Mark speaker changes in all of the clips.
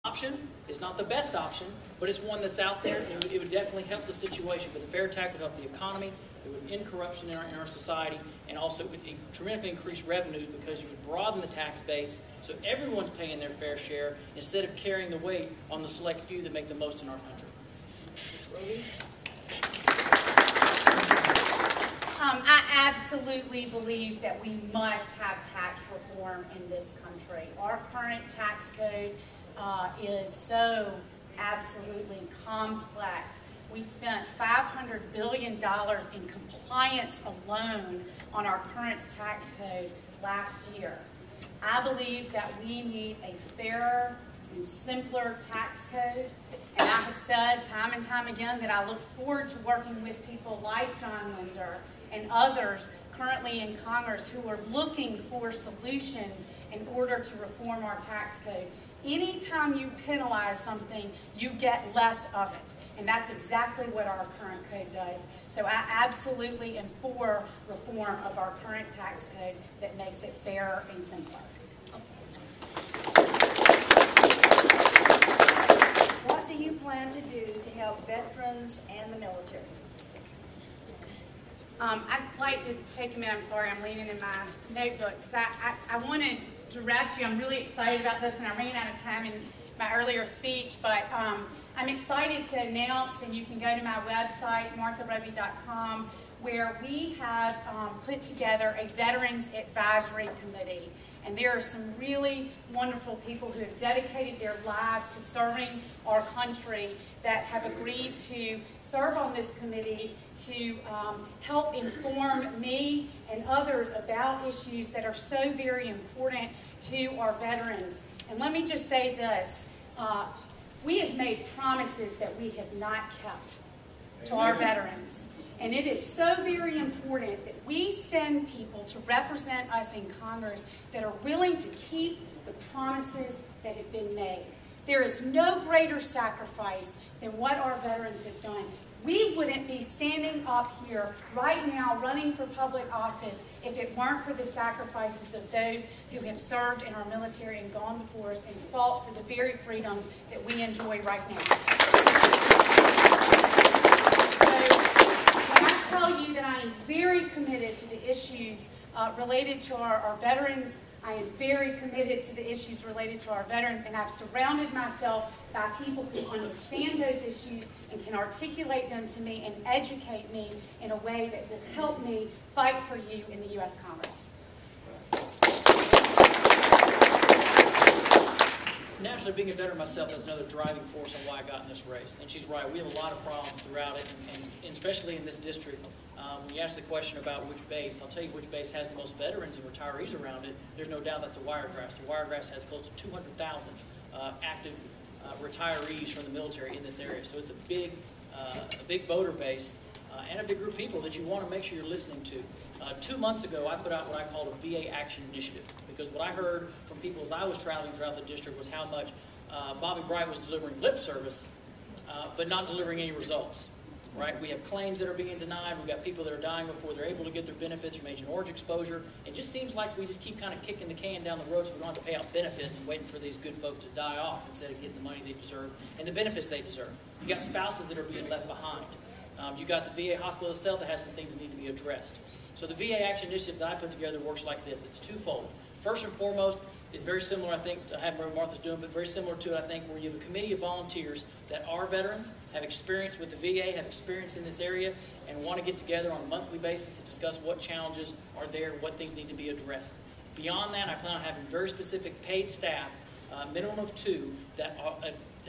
Speaker 1: option. It's not the best option, but it's one that's out there, and it would definitely help the situation. But the fair tax would help the economy, it would end corruption in our society, and also it would tremendously increase revenues because you would broaden the tax base so everyone's paying their fair share instead of carrying the weight on the select few that make the most in our country.
Speaker 2: I absolutely believe that we must have tax reform in this country. Our current tax code is so absolutely complex. We spent $500 billion in compliance alone on our current tax code last year. I believe that we need a fairer and simpler tax code, and I have said time and time again that I look forward to working with people like John Linder and others currently in Congress who are looking for solutions in order to reform our tax code. Anytime you penalize something, you get less of it. And that's exactly what our current code does. So I absolutely am for reform of our current tax code that makes it fairer and simpler.
Speaker 3: What do you plan to do to help veterans and the military?
Speaker 2: I'd like to take a minute. I'm sorry, I'm leaning in my notebook because I want to direct you. I'm really excited about this, and I ran out of time in my earlier speech, but I'm excited to announce, and you can go to my website, martharoby.com, where we have put together a Veterans Advisory Committee. And there are some really wonderful people who have dedicated their lives to serving our country that have agreed to serve on this committee to help inform me and others about issues that are so very important to our veterans. And let me just say this, we have made promises that we have not kept to our veterans. And it is so very important that we send people to represent us in Congress that are willing to keep the promises that have been made. There is no greater sacrifice than what our veterans have done. We wouldn't be standing up here right now running for public office if it weren't for the sacrifices of those who have served in our military and gone before us and fought for the very freedoms that we enjoy right now. So when I tell you that I am very committed to the issues related to our veterans, I am very committed to the issues related to our veterans, and I've surrounded myself by people who understand those issues and can articulate them to me and educate me in a way that will help me fight for you in the U.S. Congress.
Speaker 1: Naturally, being a veteran myself is another driving force on why I got in this race. And she's right, we have a lot of problems throughout it, and especially in this district. When you ask the question about which base, I'll tell you which base has the most veterans and retirees around it. There's no doubt that's the Wiregrass. The Wiregrass has close to 200,000 active retirees from the military in this area. So it's a big voter base and a big group of people that you want to make sure you're listening to. 2 months ago, I put out what I called a VA Action Initiative, because what I heard from people as I was traveling throughout the district was how much Bobby Bright was delivering lip service, but not delivering any results. Right? We have claims that are being denied. We've got people that are dying before they're able to get their benefits from Agent Orange exposure. It just seems like we just keep kind of kicking the can down the road so we don't have to pay out benefits and waiting for these good folks to die off instead of getting the money they deserve and the benefits they deserve. You've got spouses that are being left behind. You've got the VA hospital itself that has some things that need to be addressed. So the VA Action Initiative that I put together works like this. It's twofold. First and foremost, it's very similar, I think, to what Martha's doing, but very similar to it, I think, where you have a committee of volunteers that are veterans, have experience with the VA, have experience in this area, and want to get together on a monthly basis to discuss what challenges are there and what things need to be addressed. Beyond that, I plan on having very specific paid staff, minimum of 2, that,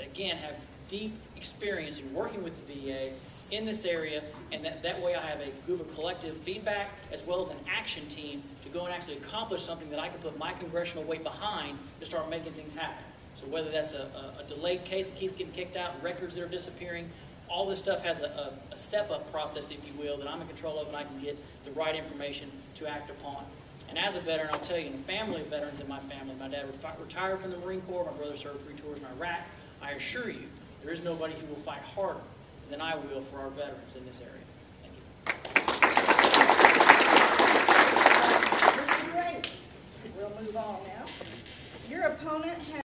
Speaker 1: again, have deep experience in working with the VA in this area, and that way I have a group of collective feedback as well as an action team to go and actually accomplish something that I can put my congressional weight behind to start making things happen. So whether that's a delayed case that keeps getting kicked out, records that are disappearing, all this stuff has a step-up process, if you will, that I'm in control of and I can get the right information to act upon. And as a veteran, I'll tell you, in the family of veterans in my family, my dad retired from the Marine Corps, my brother served 3 tours in Iraq. I assure you, there is nobody who will fight harder than I will for our veterans in this area. Thank you.
Speaker 3: Mr. Grace, we'll move on now. Your opponent has